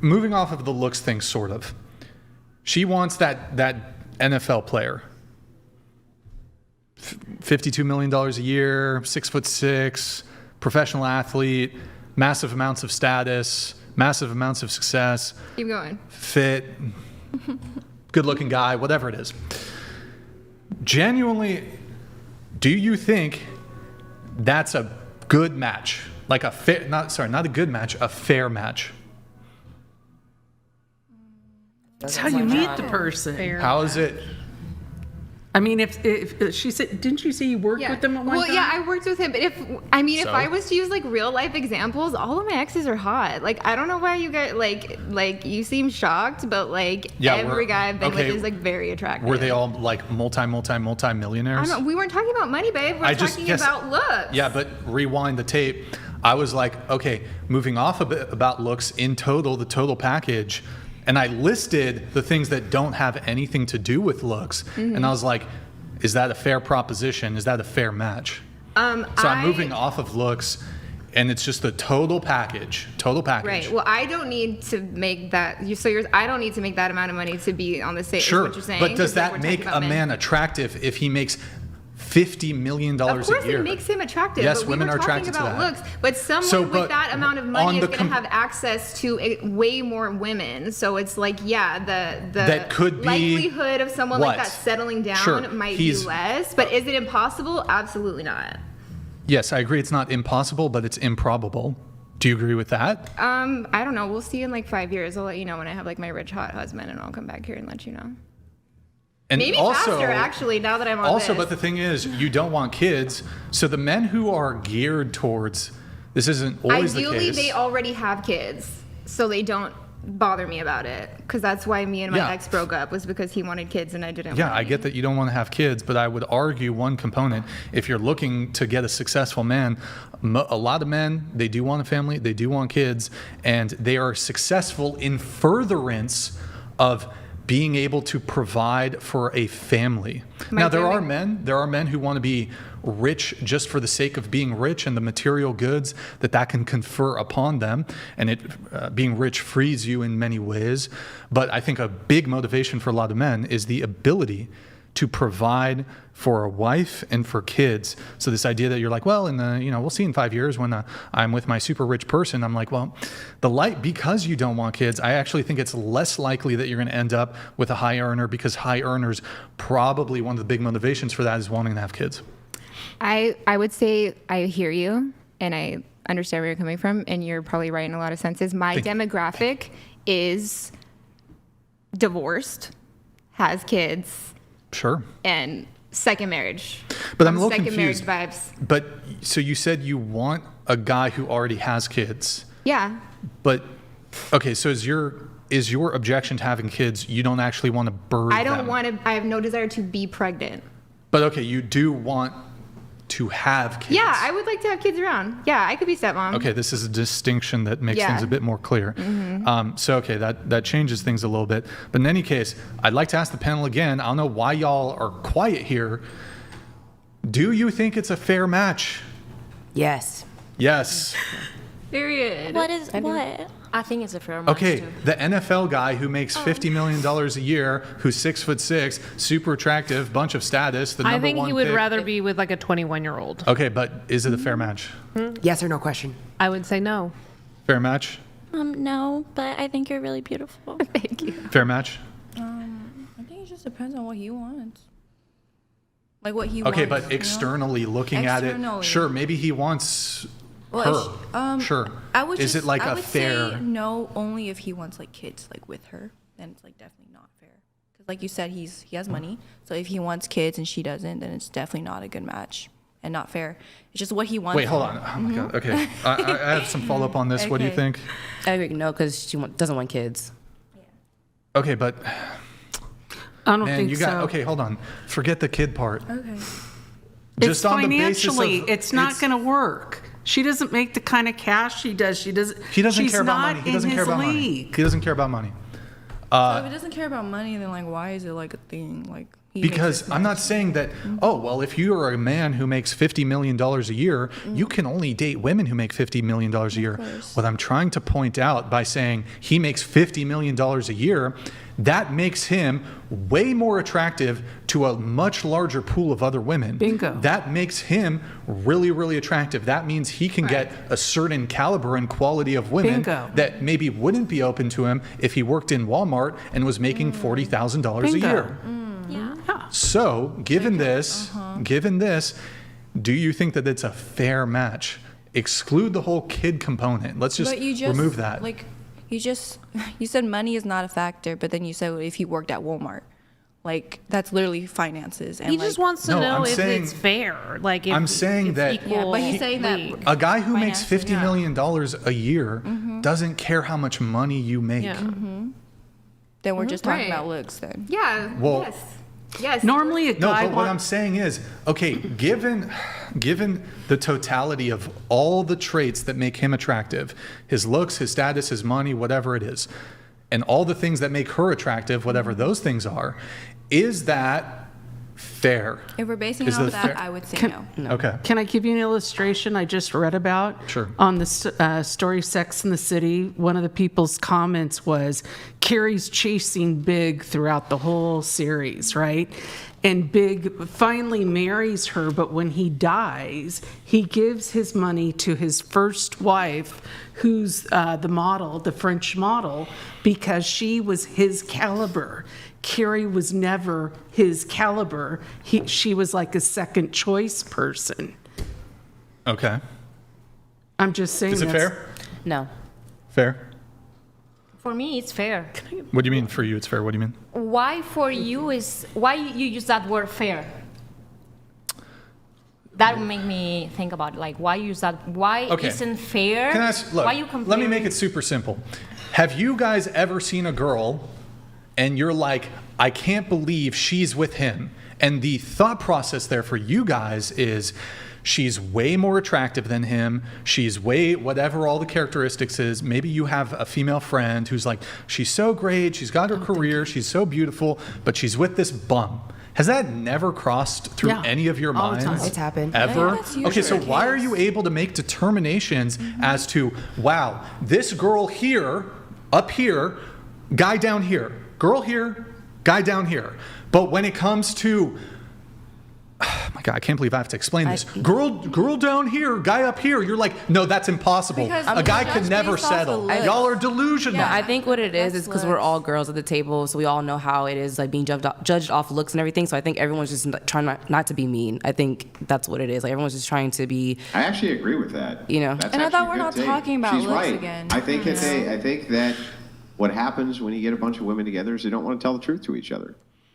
moving off of the looks thing, sort of. She wants that NFL player. $52 million a year, 6'6", professional athlete, massive amounts of status, massive amounts of success. Keep going. Fit, good-looking guy, whatever it is. Genuinely, do you think that's a good match? Like a fair, not a good match, a fair match. That's how you meet the person. How is it? I mean, if she said, didn't you say you worked with them at one time? Well, yeah, I worked with him, but if I was to use like real life examples, all of my exes are hot. Like, I don't know why you guys like you seem shocked, but like every guy I've been with is like very attractive. Were they all like multi-millionaires? I don't know. We weren't talking about money, babe. We're talking about looks. Yeah, but rewind the tape. I was like, okay, moving off a bit about looks in total, the total package. And I listed the things that don't have anything to do with looks. Mm-hmm. And I was like, is that a fair proposition? Is that a fair match? So I'm moving off of looks, and it's just the total package. Right. Well, I don't need to make that. I don't need to make that amount of money to be on the same. Sure. Is what you're saying. But does that make a man attractive if he makes $50 million a year? Of course, it makes him attractive. Yes, but women are attracted to that. Looks, but someone with that amount of money is going to have access to way more women. So it's like, the that could be likelihood of someone like that settling down might be less. But is it impossible? Absolutely not. Yes, I agree. It's not impossible, but it's improbable. Do you agree with that? I don't know. We'll see in like 5 years. I'll let you know when I have like my rich hot husband, and I'll come back here and let you know. And maybe also, faster, actually, now that I'm on this. But the thing is, you don't want kids. So the men who are geared towards, this isn't always the case. Ideally, they already have kids, so they don't bother me about it. Because that's why me and my ex broke up, was because he wanted kids and I didn't. Yeah, I get that you don't want to have kids, but I would argue one component, if you're looking to get a successful man, a lot of men, they do want a family, they do want kids, and they are successful in furtherance of being able to provide for a family. Now, there are men who want to be rich just for the sake of being rich and the material goods that can confer upon them. And being rich frees you in many ways. But I think a big motivation for a lot of men is the ability to provide for a wife and for kids. So this idea that you're like, well, we'll see in 5 years when I'm with my super rich person. I'm like, well, because you don't want kids, I actually think it's less likely that you're going to end up with a high earner, because high earners, probably one of the big motivations for that is wanting to have kids. I would say I hear you and I understand where you're coming from, and you're probably right in a lot of senses. My demographic is divorced, has kids. Sure. And second marriage. But I'm a little confused. Second marriage vibes. But so you said you want a guy who already has kids. Yeah. But okay, so is your objection to having kids, you don't actually want to birth them? I have no desire to be pregnant. But okay, you do want to have kids. Yeah, I would like to have kids around. Yeah, I could be stepmom. Okay, this is a distinction that makes things a bit more clear. Mm-hmm. So okay, that changes things a little bit. But in any case, I'd like to ask the panel again. I don't know why y'all are quiet here. Do you think it's a fair match? Yes. Yes. Period. What? I think it's a fair match. Okay, too. the NFL guy who makes $50 million a year, who's 6'6", super attractive, bunch of status, the number one I think he would pick. rather be with like a 21-year-old. Okay, but is it a fair match? Yes or no question. I would say no. Fair match? No, but I think you're really beautiful. Thank you. Fair match? I think it just depends on what he wants. Like what he wants. Okay, but externally looking at it, sure, maybe he wants her. Sure. Is it like a fair? Say no, only if he wants like kids like with her, then it's like definitely not fair. Because like you said, he has money, so if he wants kids and she doesn't, then it's definitely not a good match and not fair. It's just what he wants. Wait, hold on. Oh my God. Okay, I have some follow up on this. Okay. What do you think? I agree. No, because she doesn't want kids. Yeah. Okay, but I don't think so. Okay, hold on. Forget the kid part. Okay. Just on financially, it's not going to work. She doesn't make the kind of cash she does. He doesn't care about money. He doesn't care about money. He doesn't care about money. So if he doesn't care about money, then like why is it like a thing? Like Because I'm not saying that, oh, well, if you are a man who makes $50 million a year, you can only date women who make $50 million a year. What I'm trying to point out by saying he makes $50 million a year, that makes him way more attractive to a much larger pool of other women. Bingo. That makes him really, really attractive. That means he can get a certain caliber and quality of women Bingo. that maybe wouldn't be open to him if he worked in Walmart and was making $40,000 a Bingo. year. Yeah. So, given this, do you think that it's a fair match? Exclude the whole kid component. Let's just, remove that. Like, you said money is not a factor, but then you said if he worked at Walmart. Like, that's literally finances. And He just wants to No, know I'm if saying- it's fair. Like, if I'm saying it's that- equal Yeah, but he's saying that- league. A guy who makes Finances, $50 million a year doesn't care how much money you make. Yeah. then we're just talking Right. about looks then. Yeah. Well- Yes. Normally a No, guy but what I'm saying is, okay, given the totality of all the traits that make him attractive, his looks, his status, his money, whatever it is, and all the things that make her attractive, whatever those things are, is that fair? If we're basing Is it off that that, fair? I would say no. Okay. Can I give you an illustration I just read about? Sure. On the story Sex in the City, one of the people's comments was, Carrie's chasing Big throughout the whole series, right? And Big finally marries her, but when he dies, he gives his money to his first wife, who's the model, the French model, because she was his caliber. Carrie was never his caliber. She was like a second choice person. Okay. I'm just saying. Is it that's- fair? No. Fair? For me, it's fair. What do you mean for you it's fair? What do you mean? Why for you is why you use that word fair? That would make me think about it. Like why you use that? Why Okay. isn't fair? Can I ask, look, why you let me make comparing- it super simple. Have you guys ever seen a girl and you're like, I can't believe she's with him? And the thought process there for you guys is she's way more attractive than him. She's way, whatever all the characteristics is. Maybe you have a female friend who's like, she's so great. She's got her career. She's so beautiful, but she's with this bum. Has that never crossed through Yeah, any of your all the minds? time. It's happened. Ever? that's Okay, so usually why the are you case. able to make determinations as to, wow, this girl here, up here, guy down here, girl here, guy down here. But when it comes to, oh my God, I can't believe I have to explain this. Girl down here, guy up here, you're like, no, that's impossible. Because A guy it's could just never based off the settle. looks. Y'all are delusional. Yeah. I think what it is That's because we're looks. all girls at the table, so we all know how it is, like being judged off looks and everything. So I think everyone's just trying not to be mean. I think that's what it is. Like everyone's just trying to be. I actually agree with that. You know. That's And I thought actually we're a not good take. talking about She's looks right. again. I think You I think that what happens when you get a bunch of women together is they don't want to tell the truth to each other.